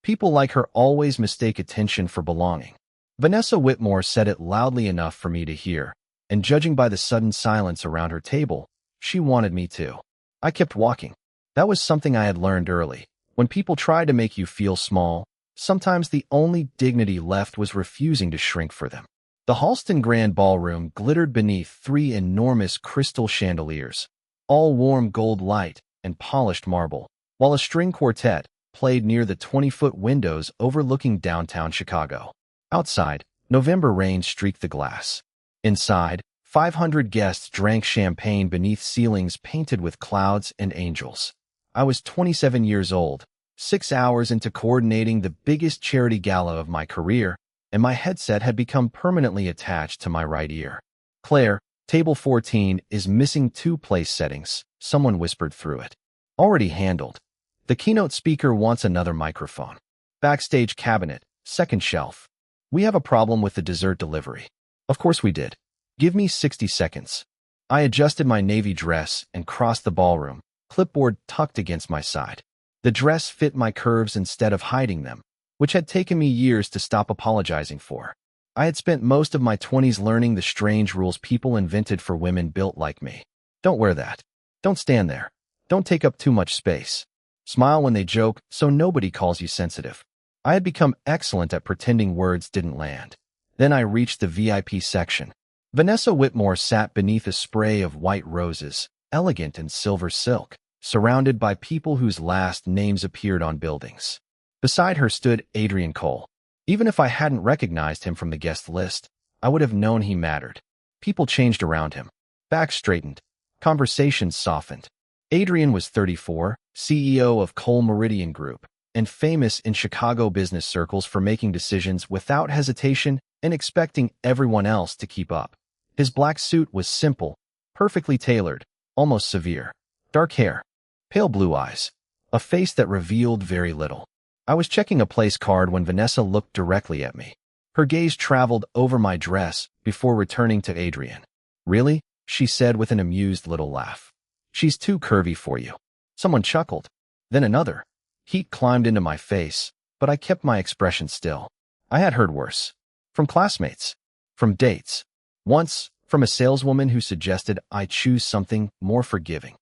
People like her always mistake attention for belonging. Vanessa Whitmore said it loudly enough for me to hear, and judging by the sudden silence around her table, she wanted me to. I kept walking. That was something I had learned early. When people tried to make you feel small, sometimes the only dignity left was refusing to shrink for them. The Halston Grand Ballroom glittered beneath 3 enormous crystal chandeliers, all warm gold light and polished marble, while a string quartet played near the 20-foot windows overlooking downtown Chicago. Outside, November rain streaked the glass. Inside, 500 guests drank champagne beneath ceilings painted with clouds and angels. I was 27 years old, 6 hours into coordinating the biggest charity gala of my career, and my headset had become permanently attached to my right ear. "Claire, table 14 is missing 2 place settings," someone whispered through it. "Already handled. The keynote speaker wants another microphone. Backstage cabinet, second shelf. We have a problem with the dessert delivery." Of course we did. "Give me 60 seconds. I adjusted my navy dress and crossed the ballroom, clipboard tucked against my side. The dress fit my curves instead of hiding them, which had taken me years to stop apologizing for. I had spent most of my 20s learning the strange rules people invented for women built like me. Don't wear that. Don't stand there. Don't take up too much space. Smile when they joke so nobody calls you sensitive. I had become excellent at pretending words didn't land. Then I reached the VIP section. Vanessa Whitmore sat beneath a spray of white roses, elegant in silver silk, surrounded by people whose last names appeared on buildings. Beside her stood Adrian Cole. Even if I hadn't recognized him from the guest list, I would have known he mattered. People changed around him. Backs straightened. Conversations softened. Adrian was 34, CEO of Cole Meridian Group, and famous in Chicago business circles for making decisions without hesitation and expecting everyone else to keep up. His black suit was simple, perfectly tailored, almost severe. Dark hair, pale blue eyes, a face that revealed very little. I was checking a place card when Vanessa looked directly at me. Her gaze traveled over my dress before returning to Adrian. "Really?" she said with an amused little laugh. "She's too curvy for you." Someone chuckled. Then another. Heat climbed into my face, but I kept my expression still. I had heard worse. From classmates. From dates. Once, from a saleswoman who suggested I choose something more forgiving.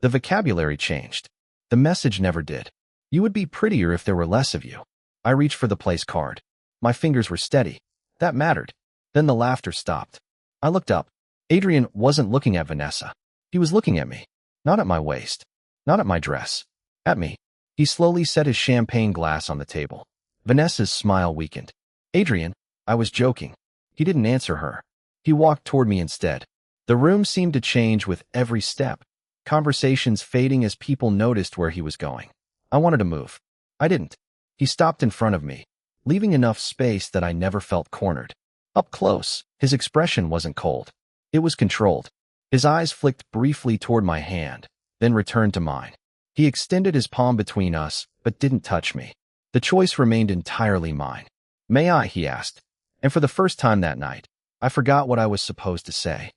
The vocabulary changed. The message never did. You would be prettier if there were less of you. I reached for the place card. My fingers were steady. That mattered. Then the laughter stopped. I looked up. Adrian wasn't looking at Vanessa. He was looking at me. Not at my waist. Not at my dress. At me. He slowly set his champagne glass on the table. Vanessa's smile weakened. "Adrian," I was joking. He didn't answer her. He walked toward me instead. The room seemed to change with every step, conversations fading as people noticed where he was going. I wanted to move. I didn't. He stopped in front of me, leaving enough space that I never felt cornered. Up close, his expression wasn't cold. It was controlled. His eyes flicked briefly toward my hand, then returned to mine. He extended his palm between us, but didn't touch me. The choice remained entirely mine. "May I?" he asked. And for the first time that night, I forgot what I was supposed to say.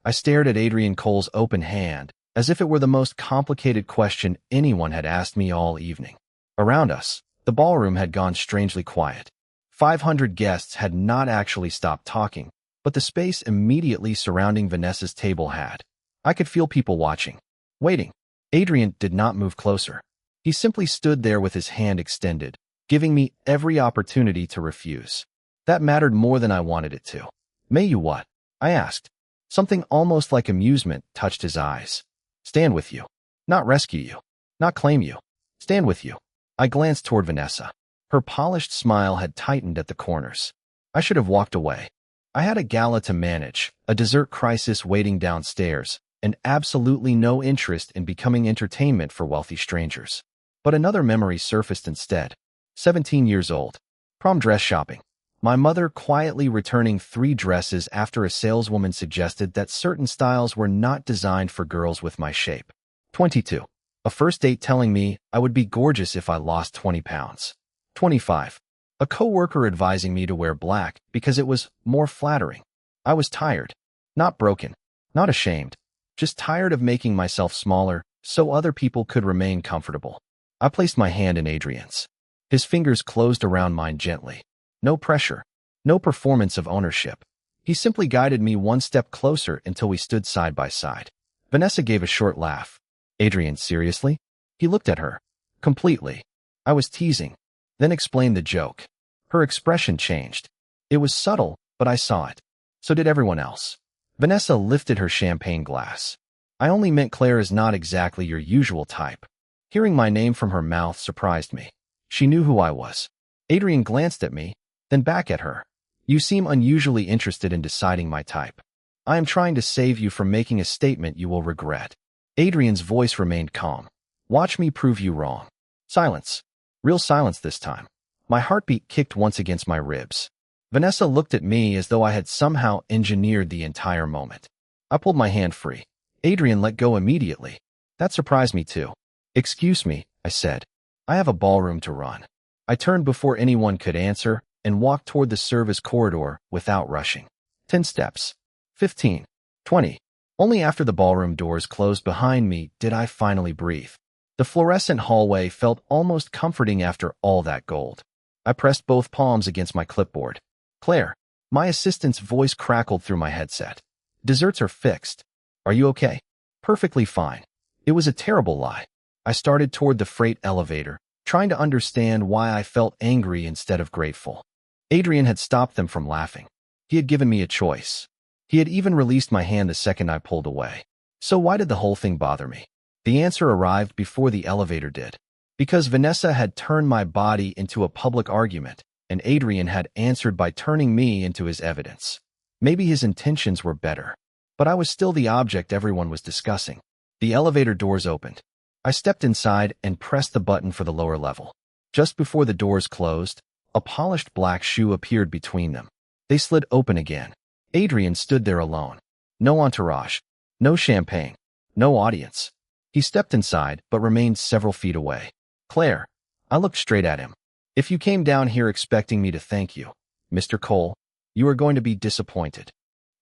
I stared at Adrian Cole's open hand, as if it were the most complicated question anyone had asked me all evening. Around us, the ballroom had gone strangely quiet. 500 guests had not actually stopped talking, but the space immediately surrounding Vanessa's table had. I could feel people watching, waiting. Adrian did not move closer. He simply stood there with his hand extended, giving me every opportunity to refuse. That mattered more than I wanted it to. "May you what?" I asked. Something almost like amusement touched his eyes. "Stand with you. Not rescue you. Not claim you. Stand with you." I glanced toward Vanessa. Her polished smile had tightened at the corners. I should have walked away. I had a gala to manage, a dessert crisis waiting downstairs, and absolutely no interest in becoming entertainment for wealthy strangers. But another memory surfaced instead. 17 years old. Prom dress shopping. My mother quietly returning 3 dresses after a saleswoman suggested that certain styles were not designed for girls with my shape. 22. A first date telling me I would be gorgeous if I lost 20 pounds. 25. A coworker advising me to wear black because it was more flattering. I was tired. Not broken. Not ashamed. Just tired of making myself smaller so other people could remain comfortable. I placed my hand in Adrian's. His fingers closed around mine gently. No pressure. No performance of ownership. He simply guided me one step closer until we stood side by side. Vanessa gave a short laugh. Adrian, seriously? He looked at her. Completely. I was teasing. Then explained the joke. Her expression changed. It was subtle, but I saw it. So did everyone else. Vanessa lifted her champagne glass. I only meant Claire is not exactly your usual type. Hearing my name from her mouth surprised me. She knew who I was. Adrian glanced at me, then back at her. You seem unusually interested in deciding my type. I am trying to save you from making a statement you will regret. Adrian's voice remained calm. Watch me prove you wrong. Silence. Real silence this time. My heartbeat kicked once against my ribs. Vanessa looked at me as though I had somehow engineered the entire moment. I pulled my hand free. Adrian let go immediately. That surprised me too. Excuse me, I said. I have a ballroom to run. I turned before anyone could answer and walked toward the service corridor without rushing. 10 steps. 15. 20. Only after the ballroom doors closed behind me did I finally breathe. The fluorescent hallway felt almost comforting after all that gold. I pressed both palms against my clipboard. Claire, my assistant's voice crackled through my headset. Desserts are fixed. Are you okay? Perfectly fine. It was a terrible lie. I started toward the freight elevator, trying to understand why I felt angry instead of grateful. Adrian had stopped them from laughing. He had given me a choice. He had even released my hand the second I pulled away. So why did the whole thing bother me? The answer arrived before the elevator did. Because Vanessa had turned my body into a public argument, and Adrian had answered by turning me into his evidence. Maybe his intentions were better. But I was still the object everyone was discussing. The elevator doors opened. I stepped inside and pressed the button for the lower level. Just before the doors closed, a polished black shoe appeared between them. They slid open again. Adrian stood there alone. No entourage. No champagne. No audience. He stepped inside, but remained several feet away. Claire. I looked straight at him. If you came down here expecting me to thank you, Mr. Cole, you are going to be disappointed.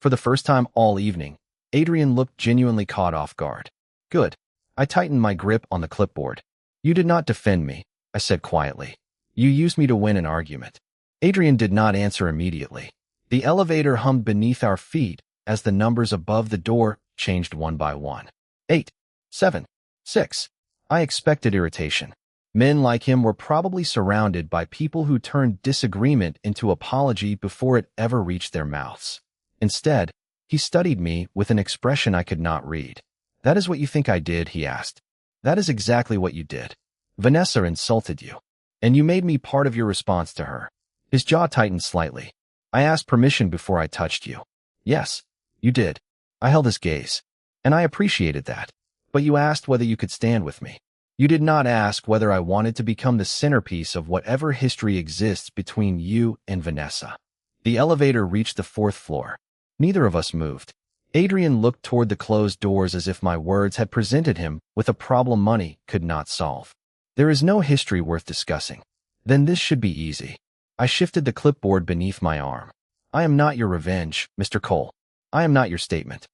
For the first time all evening, Adrian looked genuinely caught off guard. Good. I tightened my grip on the clipboard. You did not defend me, I said quietly. You used me to win an argument. Adrian did not answer immediately. The elevator hummed beneath our feet as the numbers above the door changed one by one. 8, 7, 6. I expected irritation. Men like him were probably surrounded by people who turned disagreement into apology before it ever reached their mouths. Instead, he studied me with an expression I could not read. That is what you think I did, he asked. That is exactly what you did. Vanessa insulted you. And you made me part of your response to her. His jaw tightened slightly. I asked permission before I touched you. Yes, you did. I held his gaze. And I appreciated that. But you asked whether you could stand with me. You did not ask whether I wanted to become the centerpiece of whatever history exists between you and Vanessa. The elevator reached the 4th floor. Neither of us moved. Adrian looked toward the closed doors as if my words had presented him with a problem money could not solve. There is no history worth discussing. Then this should be easy. I shifted the clipboard beneath my arm. I am not your revenge, Mr. Cole. I am not your statement.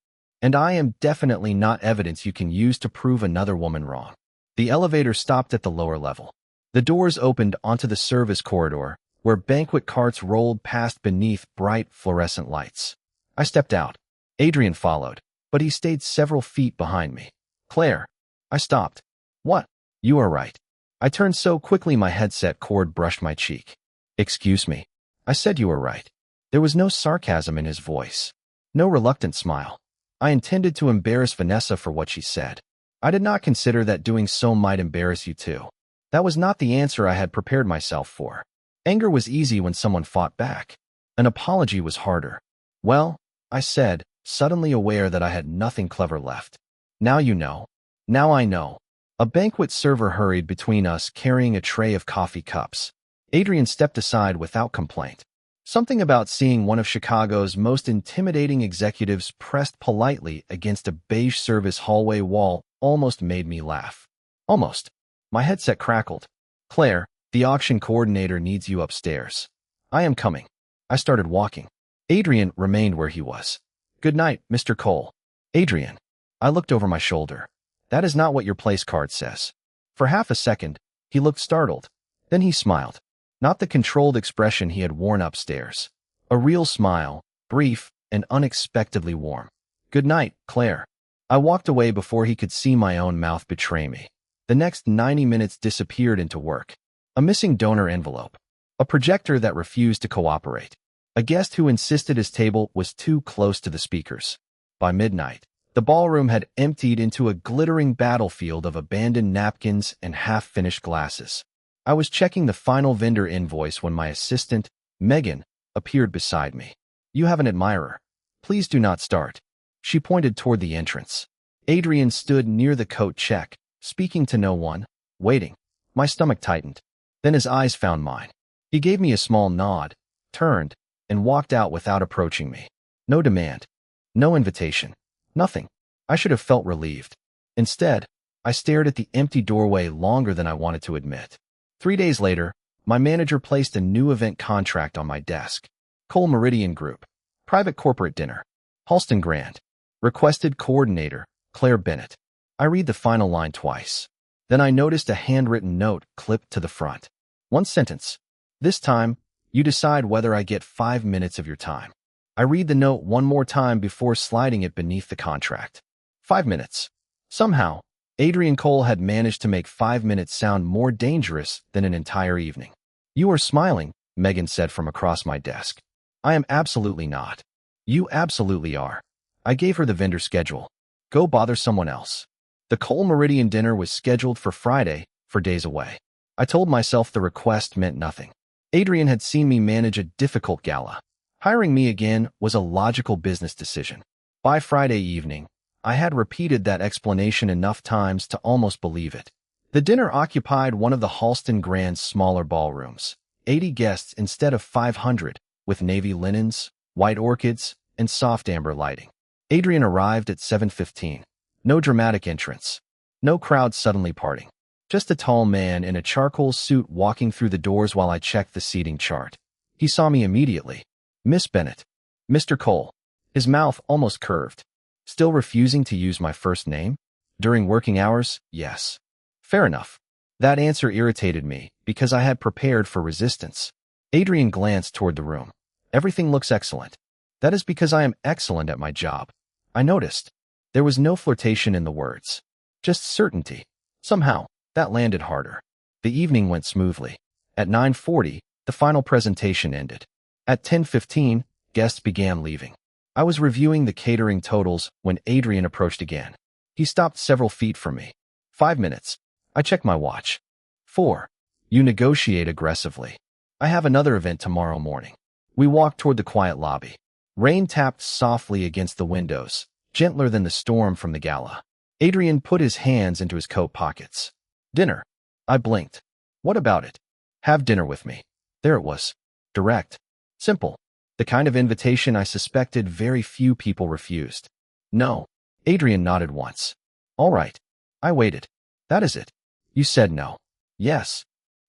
And I am definitely not evidence you can use to prove another woman wrong. The elevator stopped at the lower level. The doors opened onto the service corridor, where banquet carts rolled past beneath bright fluorescent lights. I stepped out. Adrian followed, but he stayed several feet behind me. Claire. I stopped. What? You are right. I turned so quickly my headset cord brushed my cheek. Excuse me. I said you were right. There was no sarcasm in his voice. No reluctant smile. I intended to embarrass Vanessa for what she said. I did not consider that doing so might embarrass you too. That was not the answer I had prepared myself for. Anger was easy when someone fought back. An apology was harder. Well, I said, suddenly aware that I had nothing clever left. Now you know. Now I know. A banquet server hurried between us carrying a tray of coffee cups. Adrian stepped aside without complaint. Something about seeing one of Chicago's most intimidating executives pressed politely against a beige service hallway wall almost made me laugh. Almost. My headset crackled. Claire, the auction coordinator needs you upstairs. I am coming. I started walking. Adrian remained where he was. Good night, Mr. Cole. Adrian. I looked over my shoulder. That is not what your place card says. For half a second, he looked startled. Then he smiled. Not the controlled expression he had worn upstairs. A real smile, brief and unexpectedly warm. "Good night, Claire." I walked away before he could see my own mouth betray me. The next 90 minutes disappeared into work. A missing donor envelope. A projector that refused to cooperate. A guest who insisted his table was too close to the speakers. By midnight, the ballroom had emptied into a glittering battlefield of abandoned napkins and half-finished glasses. I was checking the final vendor invoice when my assistant, Megan, appeared beside me. "You have an admirer. Please do not start." She pointed toward the entrance. Adrian stood near the coat check, speaking to no one, waiting. My stomach tightened. Then his eyes found mine. He gave me a small nod, turned, and walked out without approaching me. No demand. No invitation. Nothing. I should have felt relieved. Instead, I stared at the empty doorway longer than I wanted to admit. 3 days later, my manager placed a new event contract on my desk. Cole Meridian Group. Private corporate dinner. Halston Grand. Requested coordinator, Claire Bennett. I read the final line twice. Then I noticed a handwritten note clipped to the front. One sentence. "This time, you decide whether I get 5 minutes of your time." I read the note one more time before sliding it beneath the contract. 5 minutes. Somehow, Adrian Cole had managed to make 5 minutes sound more dangerous than an entire evening. "You are smiling," Megan said from across my desk. "I am absolutely not." "You absolutely are." I gave her the vendor schedule. "Go bother someone else." The Cole Meridian dinner was scheduled for Friday, for days away. I told myself the request meant nothing. Adrian had seen me manage a difficult gala. Hiring me again was a logical business decision. By Friday evening, I had repeated that explanation enough times to almost believe it. The dinner occupied one of the Halston Grand's smaller ballrooms, 80 guests instead of 500, with navy linens, white orchids, and soft amber lighting. Adrian arrived at 7:15. No dramatic entrance. No crowd suddenly parting. Just a tall man in a charcoal suit walking through the doors while I checked the seating chart. He saw me immediately. "Miss Bennett." "Mr. Cole." His mouth almost curved. "Still refusing to use my first name? During working hours, yes." Fair enough. That answer irritated me because I had prepared for resistance. Adrian glanced toward the room. "Everything looks excellent." "That is because I am excellent at my job." I noticed. There was no flirtation in the words. Just certainty. Somehow, that landed harder. The evening went smoothly. At 9:40, the final presentation ended. At 10:15, guests began leaving. I was reviewing the catering totals when Adrian approached again. He stopped several feet from me. 5 minutes. I checked my watch. 4. You negotiate aggressively. "I have another event tomorrow morning." We walked toward the quiet lobby. Rain tapped softly against the windows, gentler than the storm from the gala. Adrian put his hands into his coat pockets. "Dinner." I blinked. "What about it?" "Have dinner with me." There it was. Direct. Simple. The kind of invitation I suspected very few people refused. "No." Adrian nodded once. "All right." I waited. "That is it." "You said no." "Yes."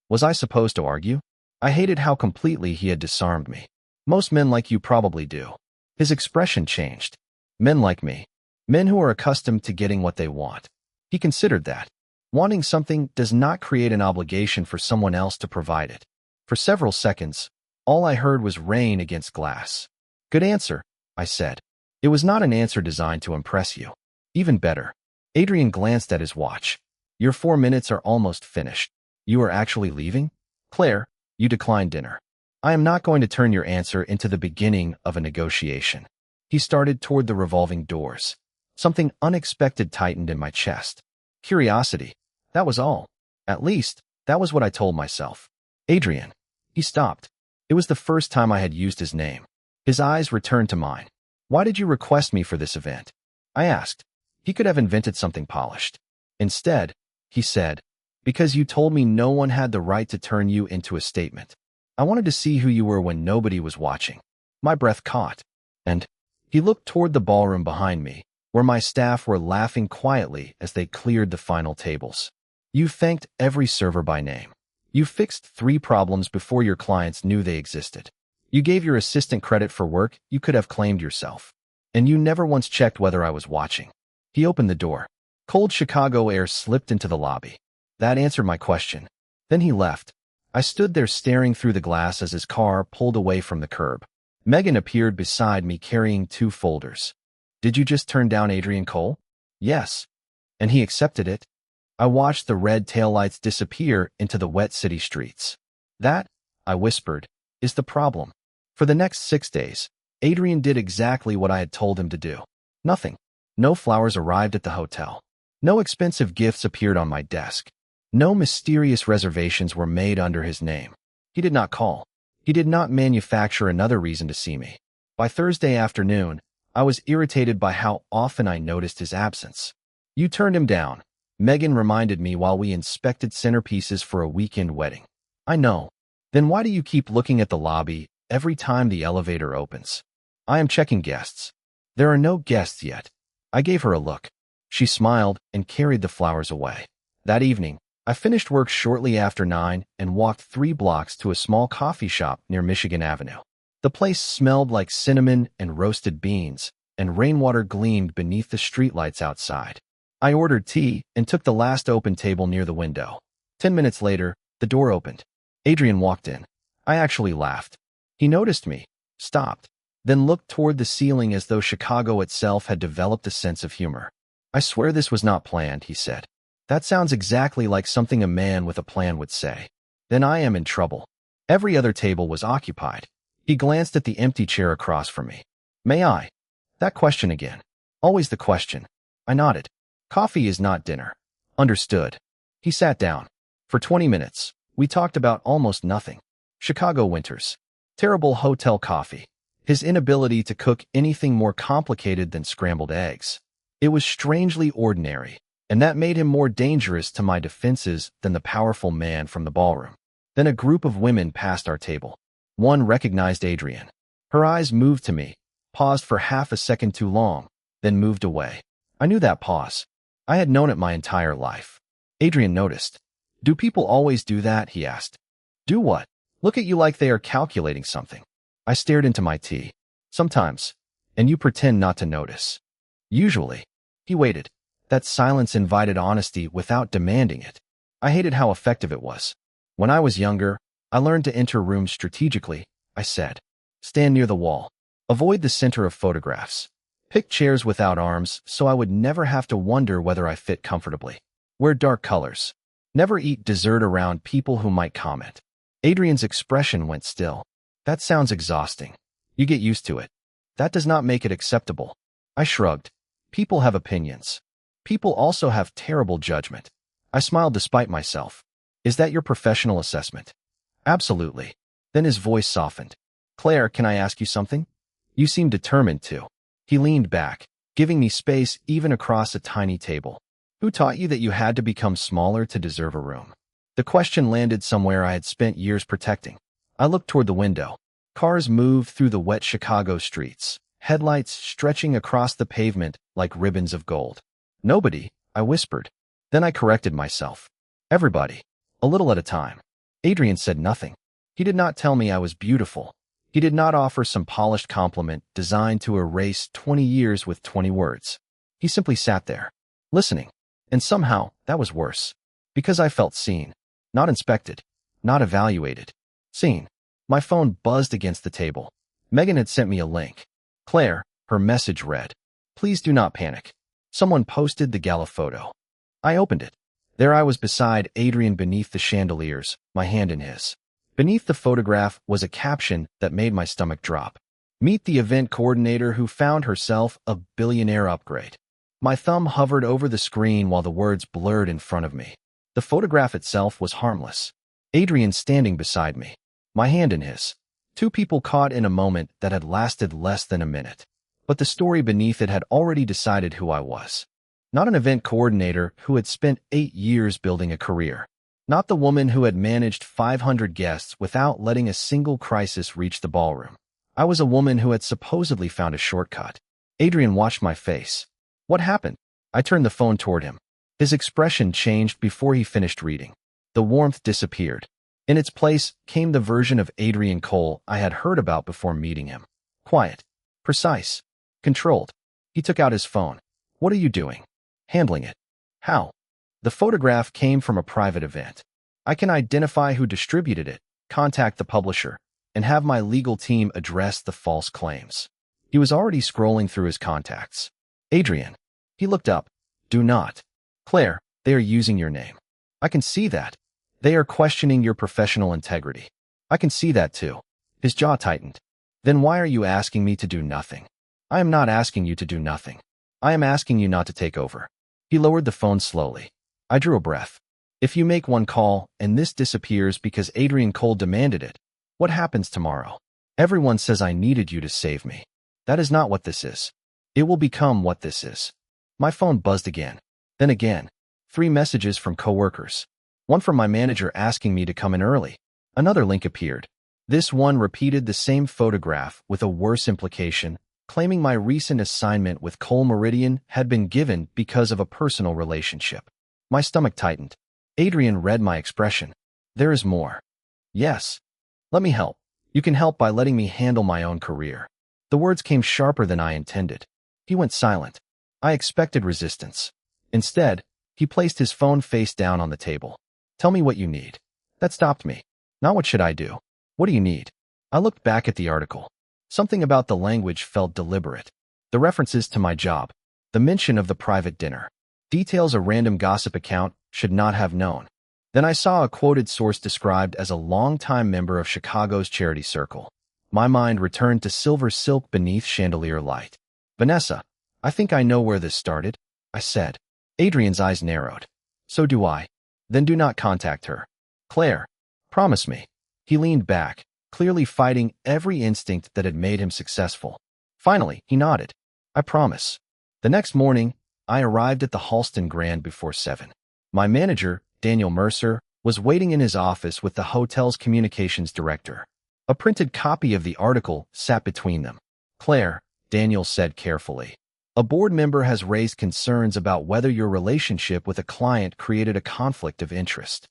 Was I supposed to argue? I hated how completely he had disarmed me. "Most men like you probably do." His expression changed. "Men like me. Men who are accustomed to getting what they want." He considered that. Wanting something does not create an obligation for someone else to provide it. For several seconds, all I heard was rain against glass. "Good answer," I said. It was not an answer designed to impress you. Even better. Adrian glanced at his watch. "Your 4 minutes are almost finished. You are actually leaving?" "Claire, you declined dinner." "I am not going to turn your answer into the beginning of a negotiation." He started toward the revolving doors. Something unexpected tightened in my chest. Curiosity. That was all. At least, that was what I told myself. "Adrian." He stopped. It was the first time I had used his name. His eyes returned to mine. "Why did you request me for this event?" I asked. He could have invented something polished. Instead, he said, "Because you told me no one had the right to turn you into a statement. I wanted to see who you were when nobody was watching." My breath caught. And he looked toward the ballroom behind me, where my staff were laughing quietly as they cleared the final tables. "You thanked every server by name. You fixed 3 problems before your clients knew they existed. You gave your assistant credit for work you could have claimed yourself. And you never once checked whether I was watching." He opened the door. Cold Chicago air slipped into the lobby. That answered my question. Then he left. I stood there staring through the glass as his car pulled away from the curb. Megan appeared beside me carrying 2 folders. Did you just turn down Adrian Cole? Yes. And he accepted it? I watched the red taillights disappear into the wet city streets. That, I whispered, is the problem. For the next 6 days, Adrian did exactly what I had told him to do. Nothing. No flowers arrived at the hotel. No expensive gifts appeared on my desk. No mysterious reservations were made under his name. He did not call. He did not manufacture another reason to see me. By Thursday afternoon, I was irritated by how often I noticed his absence. You turned him down, Megan reminded me while we inspected centerpieces for a weekend wedding. I know. Then why do you keep looking at the lobby every time the elevator opens? I am checking guests. There are no guests yet. I gave her a look. She smiled and carried the flowers away. That evening, I finished work shortly after 9 and walked 3 blocks to a small coffee shop near Michigan Avenue. The place smelled like cinnamon and roasted beans, and rainwater gleamed beneath the streetlights outside. I ordered tea and took the last open table near the window. 10 minutes later, the door opened. Adrian walked in. I actually laughed. He noticed me, stopped, then looked toward the ceiling as though Chicago itself had developed a sense of humor. I swear this was not planned, he said. That sounds exactly like something a man with a plan would say. Then I am in trouble. Every other table was occupied. He glanced at the empty chair across from me. May I? That question again. Always the question. I nodded. Coffee is not dinner. Understood. He sat down. For 20 minutes, we talked about almost nothing. Chicago winters. Terrible hotel coffee. His inability to cook anything more complicated than scrambled eggs. It was strangely ordinary, and that made him more dangerous to my defenses than the powerful man from the ballroom. Then a group of women passed our table. One recognized Adrian. Her eyes moved to me, paused for half a second too long, then moved away. I knew that pause. I had known it my entire life. Adrian noticed. Do people always do that? He asked. Do what? Look at you like they are calculating something. I stared into my tea. Sometimes. And you pretend not to notice. Usually. He waited. That silence invited honesty without demanding it. I hated how effective it was. When I was younger, I learned to enter rooms strategically, I said. Stand near the wall. Avoid the center of photographs. Pick chairs without arms so I would never have to wonder whether I fit comfortably. Wear dark colors. Never eat dessert around people who might comment. Adrian's expression went still. That sounds exhausting. You get used to it. That does not make it acceptable. I shrugged. People have opinions. People also have terrible judgment. I smiled despite myself. Is that your professional assessment? Absolutely. Then his voice softened. Claire, can I ask you something? You seem determined to. He leaned back, giving me space even across a tiny table. Who taught you that you had to become smaller to deserve a room? The question landed somewhere I had spent years protecting. I looked toward the window. Cars moved through the wet Chicago streets, headlights stretching across the pavement like ribbons of gold. Nobody, I whispered. Then I corrected myself. Everybody. A little at a time. Adrian said nothing. He did not tell me I was beautiful. He did not offer some polished compliment designed to erase 20 years with 20 words. He simply sat there, listening. And somehow, that was worse. Because I felt seen. Not inspected. Not evaluated. Seen. My phone buzzed against the table. Megan had sent me a link. Claire, her message read. Please do not panic. Someone posted the gala photo. I opened it. There I was beside Adrian beneath the chandeliers, my hand in his. Beneath the photograph was a caption that made my stomach drop. Meet the event coordinator who found herself a billionaire upgrade. My thumb hovered over the screen while the words blurred in front of me. The photograph itself was harmless. Adrian standing beside me, my hand in his. 2 people caught in a moment that had lasted less than a minute. But the story beneath it had already decided who I was. Not an event coordinator who had spent 8 years building a career. Not the woman who had managed 500 guests without letting a single crisis reach the ballroom. I was a woman who had supposedly found a shortcut. Adrian watched my face. What happened? I turned the phone toward him. His expression changed before he finished reading. The warmth disappeared. In its place came the version of Adrian Cole I had heard about before meeting him. Quiet. Precise. Controlled. He took out his phone. What are you doing? Handling it. How? The photograph came from a private event. I can identify who distributed it, contact the publisher, and have my legal team address the false claims. He was already scrolling through his contacts. Adrian. He looked up. Do not. Claire, they are using your name. I can see that. They are questioning your professional integrity. I can see that too. His jaw tightened. Then why are you asking me to do nothing? I am not asking you to do nothing. I am asking you not to take over. He lowered the phone slowly. I drew a breath. If you make one call and this disappears because Adrian Cole demanded it, what happens tomorrow? Everyone says I needed you to save me. That is not what this is. It will become what this is. My phone buzzed again. Then again. 3 messages from coworkers. One from my manager asking me to come in early. Another link appeared. This one repeated the same photograph with a worse implication, claiming my recent assignment with Cole Meridian had been given because of a personal relationship. My stomach tightened. Adrian read my expression. There is more. Yes. Let me help. You can help by letting me handle my own career. The words came sharper than I intended. He went silent. I expected resistance. Instead, he placed his phone face down on the table. Tell me what you need. That stopped me. Not what should I do. What do you need? I looked back at the article. Something about the language felt deliberate. The references to my job. The mention of the private dinner. Details a random gossip account should not have known. Then I saw a quoted source described as a longtime member of Chicago's charity circle. My mind returned to silver silk beneath chandelier light. Vanessa, I think I know where this started, I said. Adrian's eyes narrowed. So do I. Then do not contact her. Claire, promise me. He leaned back, clearly fighting every instinct that had made him successful. Finally, he nodded. I promise. The next morning, I arrived at the Halston Grand before 7. My manager, Daniel Mercer, was waiting in his office with the hotel's communications director. A printed copy of the article sat between them. Claire, Daniel said carefully, a board member has raised concerns about whether your relationship with a client created a conflict of interest.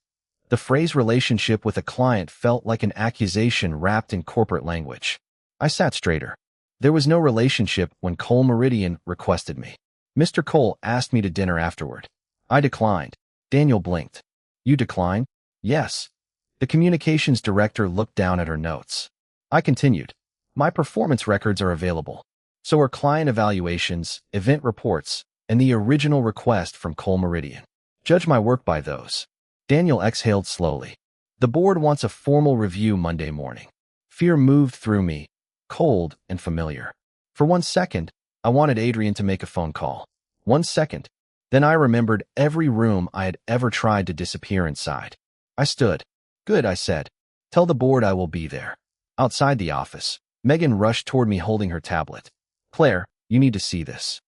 The phrase relationship with a client felt like an accusation wrapped in corporate language. I sat straighter. There was no relationship when Cole Meridian requested me. Mr. Cole asked me to dinner afterward. I declined. Daniel blinked. You declined? Yes. The communications director looked down at her notes. I continued. My performance records are available. So are client evaluations, event reports, and the original request from Cole Meridian. Judge my work by those. Daniel exhaled slowly. The board wants a formal review Monday morning. Fear moved through me, cold and familiar. For 1 second, I wanted Adrian to make a phone call. 1 second. Then I remembered every room I had ever tried to disappear inside. I stood. Good, I said. Tell the board I will be there. Outside the office, Megan rushed toward me holding her tablet. Claire, you need to see this.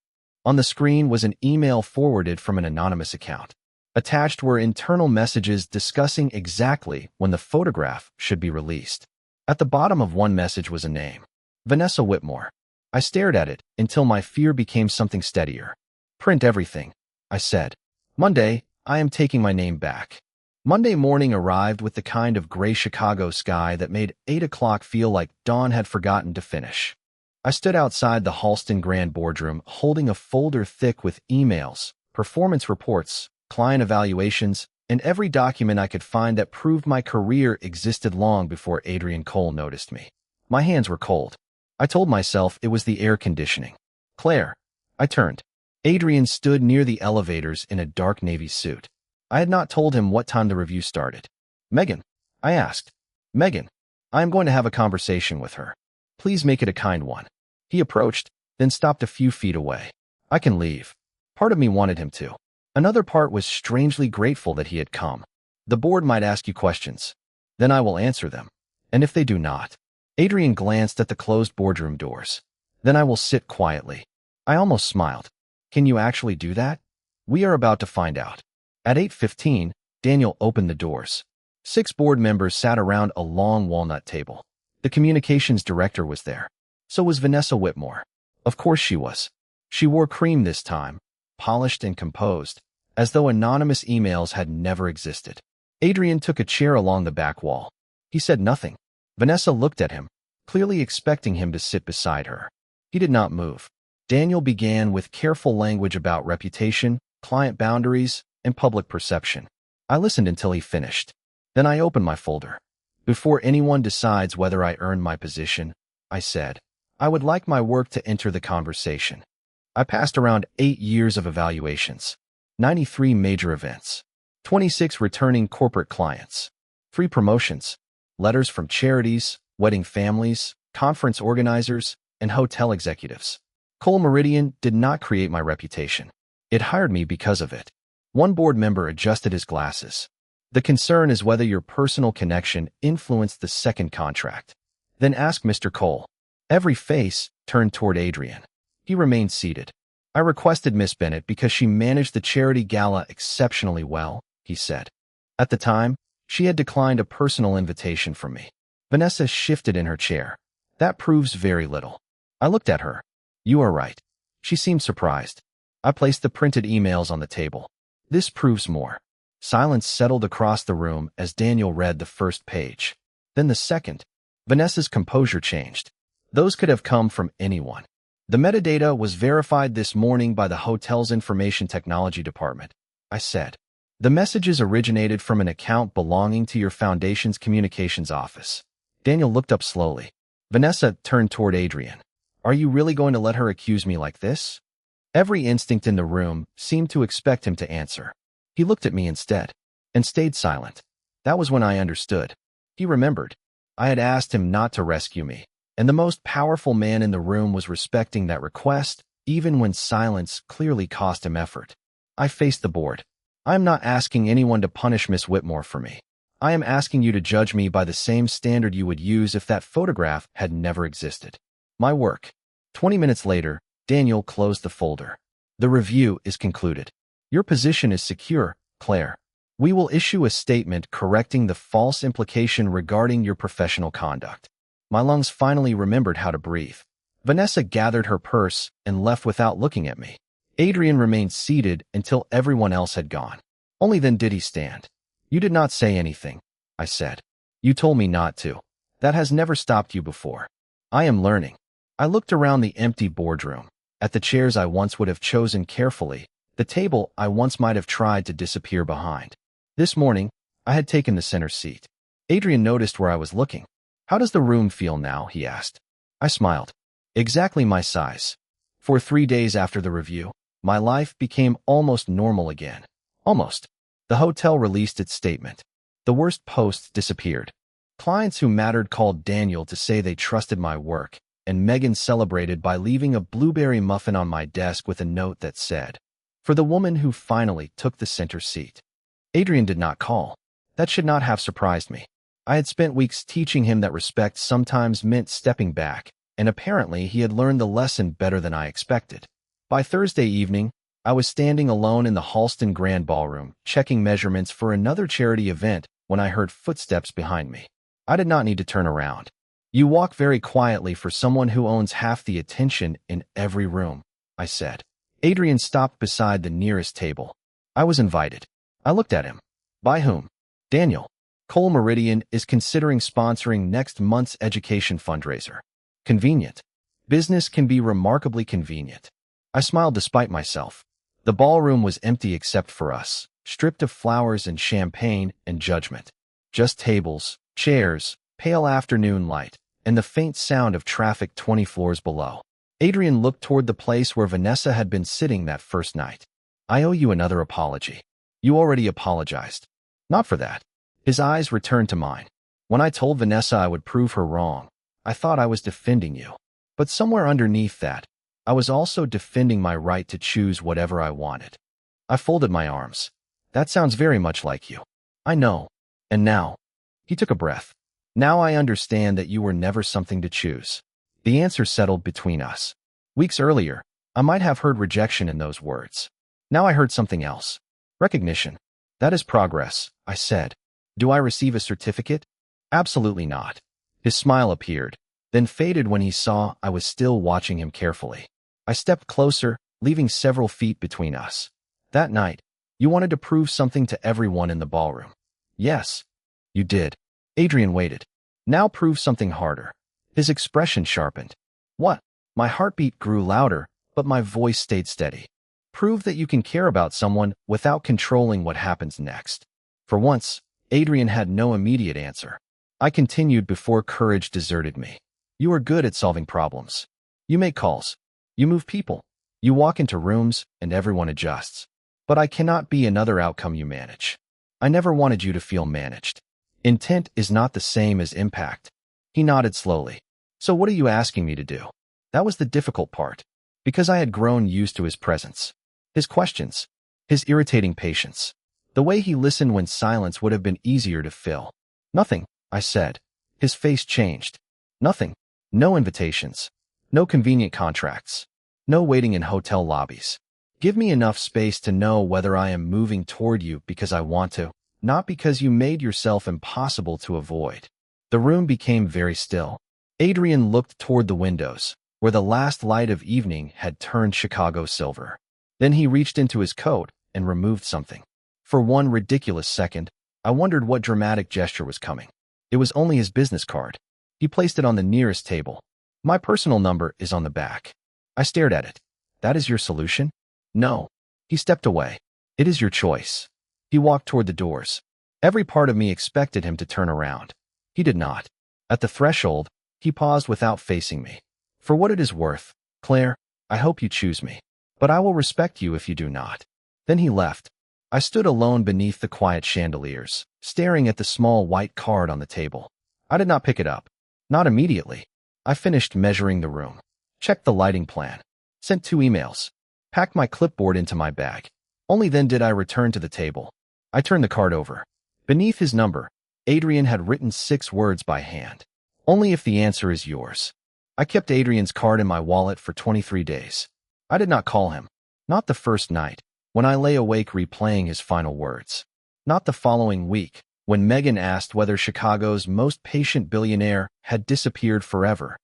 On the screen was an email forwarded from an anonymous account. Attached were internal messages discussing exactly when the photograph should be released. At the bottom of one message was a name. Vanessa Whitmore. I stared at it until my fear became something steadier. Print everything, I said. Monday, I am taking my name back. Monday morning arrived with the kind of gray Chicago sky that made 8 o'clock feel like dawn had forgotten to finish. I stood outside the Halston Grand boardroom holding a folder thick with emails, performance reports, client evaluations, and every document I could find that proved my career existed long before Adrian Cole noticed me. My hands were cold. I told myself it was the air conditioning. Claire. I turned. Adrian stood near the elevators in a dark navy suit. I had not told him what time the review started. Megan, I asked. Megan, I am going to have a conversation with her. Please make it a kind one. He approached, then stopped a few feet away. I can leave. Part of me wanted him to. Another part was strangely grateful that he had come. The board might ask you questions. Then I will answer them. And if they do not. Adrian glanced at the closed boardroom doors. Then I will sit quietly. I almost smiled. Can you actually do that? We are about to find out. At 8:15, Daniel opened the doors. 6 board members sat around a long walnut table. The communications director was there. So was Vanessa Whitmore. Of course she was. She wore cream this time, polished and composed, as though anonymous emails had never existed. Adrian took a chair along the back wall. He said nothing. Vanessa looked at him, clearly expecting him to sit beside her. He did not move. Daniel began with careful language about reputation, client boundaries, and public perception. I listened until he finished. Then I opened my folder. Before anyone decides whether I earned my position, I said, I would like my work to enter the conversation. I passed around 8 years of evaluations, 93 major events, 26 returning corporate clients, 3 promotions, letters from charities, wedding families, conference organizers, and hotel executives. Cole Meridian did not create my reputation. It hired me because of it. One board member adjusted his glasses. The concern is whether your personal connection influenced the second contract. Then ask Mr. Cole. Every face turned toward Adrian. He remained seated. I requested Miss Bennett because she managed the charity gala exceptionally well, he said. At the time, she had declined a personal invitation from me. Vanessa shifted in her chair. That proves very little. I looked at her. You are right. She seemed surprised. I placed the printed emails on the table. This proves more. Silence settled across the room as Daniel read the first page. Then the second. Vanessa's composure changed. Those could have come from anyone. The metadata was verified this morning by the hotel's information technology department, I said. The messages originated from an account belonging to your foundation's communications office. Daniel looked up slowly. Vanessa turned toward Adrian. Are you really going to let her accuse me like this? Every instinct in the room seemed to expect him to answer. He looked at me instead, and stayed silent. That was when I understood. He remembered. I had asked him not to rescue me, and the most powerful man in the room was respecting that request, even when silence clearly cost him effort. I faced the board. I am not asking anyone to punish Miss Whitmore for me. I am asking you to judge me by the same standard you would use if that photograph had never existed. My work. 20 minutes later, Daniel closed the folder. The review is concluded. Your position is secure, Claire. We will issue a statement correcting the false implication regarding your professional conduct. My lungs finally remembered how to breathe. Vanessa gathered her purse and left without looking at me. Adrian remained seated until everyone else had gone. Only then did he stand. You did not say anything, I said. You told me not to. That has never stopped you before. I am learning. I looked around the empty boardroom, at the chairs I once would have chosen carefully, the table I once might have tried to disappear behind. This morning, I had taken the center seat. Adrian noticed where I was looking. How does the room feel now? He asked. I smiled. Exactly my size. For 3 days after the review, my life became almost normal again. Almost. The hotel released its statement. The worst posts disappeared. Clients who mattered called Daniel to say they trusted my work, and Megan celebrated by leaving a blueberry muffin on my desk with a note that said, for the woman who finally took the center seat. Adrian did not call. That should not have surprised me. I had spent weeks teaching him that respect sometimes meant stepping back, and apparently he had learned the lesson better than I expected. By Thursday evening, I was standing alone in the Halston Grand Ballroom, checking measurements for another charity event when I heard footsteps behind me. I did not need to turn around. You walk very quietly for someone who owns half the attention in every room, I said. Adrian stopped beside the nearest table. I was invited. I looked at him. By whom? Daniel. Cole Meridian is considering sponsoring next month's education fundraiser. Convenient. Business can be remarkably convenient. I smiled despite myself. The ballroom was empty except for us, stripped of flowers and champagne and judgment. Just tables, chairs, pale afternoon light, and the faint sound of traffic 20 floors below. Adrian looked toward the place where Vanessa had been sitting that first night. I owe you another apology. You already apologized. Not for that. His eyes returned to mine. When I told Vanessa I would prove her wrong, I thought I was defending you. But somewhere underneath that, I was also defending my right to choose whatever I wanted. I folded my arms. That sounds very much like you. I know. And now, he took a breath. Now I understand that you were never something to choose. The answer settled between us. Weeks earlier, I might have heard rejection in those words. Now I heard something else. Recognition. That is progress, I said. Do I receive a certificate? Absolutely not. His smile appeared, then faded when he saw I was still watching him carefully. I stepped closer, leaving several feet between us. That night, you wanted to prove something to everyone in the ballroom. Yes, you did. Adrian waited. Now prove something harder. His expression sharpened. What? My heartbeat grew louder, but my voice stayed steady. Prove that you can care about someone without controlling what happens next. For once, Adrian had no immediate answer. I continued before courage deserted me. You are good at solving problems. You make calls. You move people. You walk into rooms and everyone adjusts. But I cannot be another outcome you manage. I never wanted you to feel managed. Intent is not the same as impact. He nodded slowly. So what are you asking me to do? That was the difficult part. Because I had grown used to his presence. His questions. His irritating patience. The way he listened when silence would have been easier to fill. Nothing, I said. His face changed. Nothing. No invitations. No convenient contracts. No waiting in hotel lobbies. Give me enough space to know whether I am moving toward you because I want to, not because you made yourself impossible to avoid. The room became very still. Adrian looked toward the windows, where the last light of evening had turned Chicago silver. Then he reached into his coat and removed something. For one ridiculous second, I wondered what dramatic gesture was coming. It was only his business card. He placed it on the nearest table. My personal number is on the back. I stared at it. That is your solution? No. He stepped away. It is your choice. He walked toward the doors. Every part of me expected him to turn around. He did not. At the threshold, he paused without facing me. For what it is worth, Claire, I hope you choose me. But I will respect you if you do not. Then he left. I stood alone beneath the quiet chandeliers, staring at the small white card on the table. I did not pick it up. Not immediately. I finished measuring the room. Checked the lighting plan. Sent 2 emails. Packed my clipboard into my bag. Only then did I return to the table. I turned the card over. Beneath his number, Adrian had written 6 words by hand. Only if the answer is yours. I kept Adrian's card in my wallet for 23 days. I did not call him. Not the first night, when I lay awake replaying his final words. Not the following week, when Megan asked whether Chicago's most patient billionaire had disappeared forever.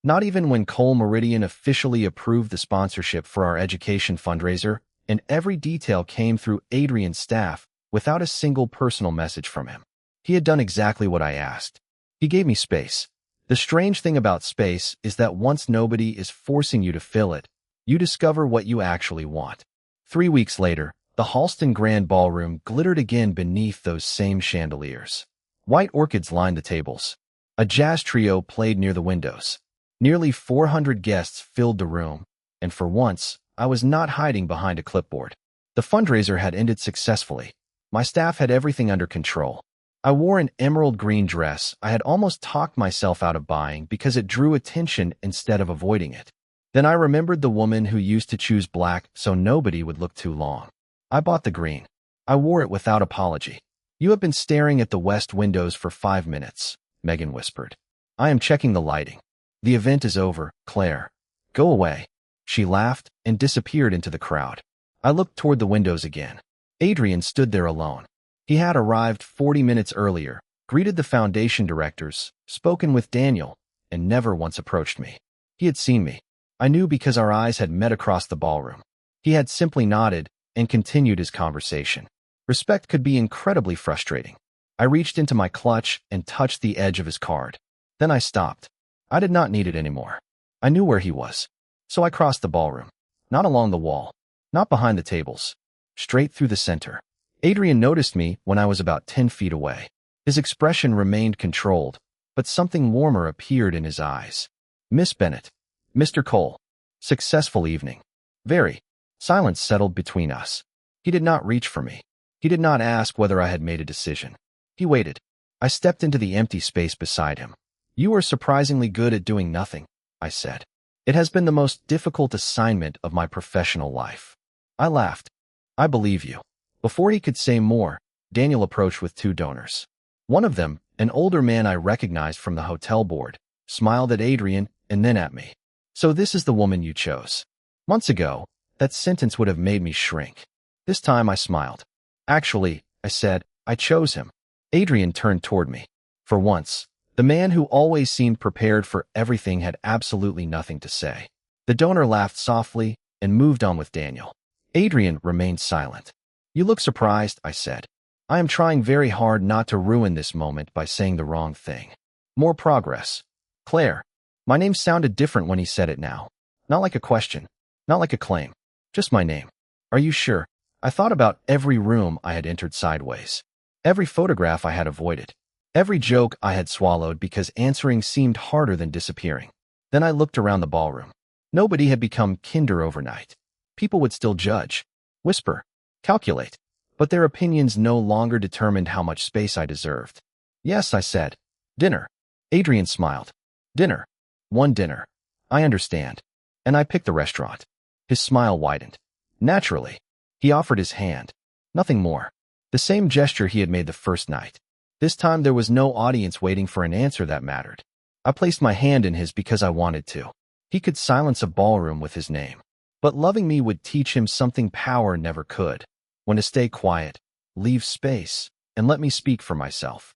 Not even when Cole Meridian officially approved the sponsorship for our education fundraiser, and every detail came through Adrian's staff without a single personal message from him. He had done exactly what I asked. He gave me space. The strange thing about space is that once nobody is forcing you to fill it, you discover what you actually want. 3 weeks later, the Halston Grand Ballroom glittered again beneath those same chandeliers. White orchids lined the tables. A jazz trio played near the windows. Nearly 400 guests filled the room, and for once, I was not hiding behind a clipboard. The fundraiser had ended successfully. My staff had everything under control. I wore an emerald green dress I had almost talked myself out of buying because it drew attention instead of avoiding it. Then I remembered the woman who used to choose black so nobody would look too long. I bought the green. I wore it without apology. You have been staring at the west windows for 5 minutes, Megan whispered. I am checking the lighting. The event is over, Claire. Go away. She laughed and disappeared into the crowd. I looked toward the windows again. Adrian stood there alone. He had arrived 40 minutes earlier, greeted the foundation directors, spoken with Daniel, and never once approached me. He had seen me. I knew because our eyes had met across the ballroom. He had simply nodded and continued his conversation. Respect could be incredibly frustrating. I reached into my clutch and touched the edge of his card. Then I stopped. I did not need it anymore. I knew where he was. So I crossed the ballroom. Not along the wall. Not behind the tables. Straight through the center. Adrian noticed me when I was about 10 feet away. His expression remained controlled, but something warmer appeared in his eyes. Miss Bennett. Mr. Cole. Successful evening. Very. Silence settled between us. He did not reach for me. He did not ask whether I had made a decision. He waited. I stepped into the empty space beside him. You are surprisingly good at doing nothing, I said. It has been the most difficult assignment of my professional life. I laughed. I believe you. Before he could say more, Daniel approached with 2 donors. One of them, an older man I recognized from the hotel board, smiled at Adrian and then at me. So this is the woman you chose. Months ago, that sentence would have made me shrink. This time I smiled. Actually, I said, I chose him. Adrian turned toward me. For once, the man who always seemed prepared for everything had absolutely nothing to say. The donor laughed softly and moved on with Daniel. Adrian remained silent. You look surprised, I said. I am trying very hard not to ruin this moment by saying the wrong thing. More progress. Claire. My name sounded different when he said it now. Not like a question. Not like a claim. Just my name. Are you sure? I thought about every room I had entered sideways. Every photograph I had avoided. Every joke I had swallowed because answering seemed harder than disappearing. Then I looked around the ballroom. Nobody had become kinder overnight. People would still judge, whisper, calculate, but their opinions no longer determined how much space I deserved. Yes, I said. Dinner. Adrian smiled. Dinner. One dinner. I understand. And I picked the restaurant. His smile widened. Naturally. He offered his hand. Nothing more. The same gesture he had made the first night. This time there was no audience waiting for an answer that mattered. I placed my hand in his because I wanted to. He could silence a ballroom with his name. But loving me would teach him something power never could. When to stay quiet, leave space, and let me speak for myself.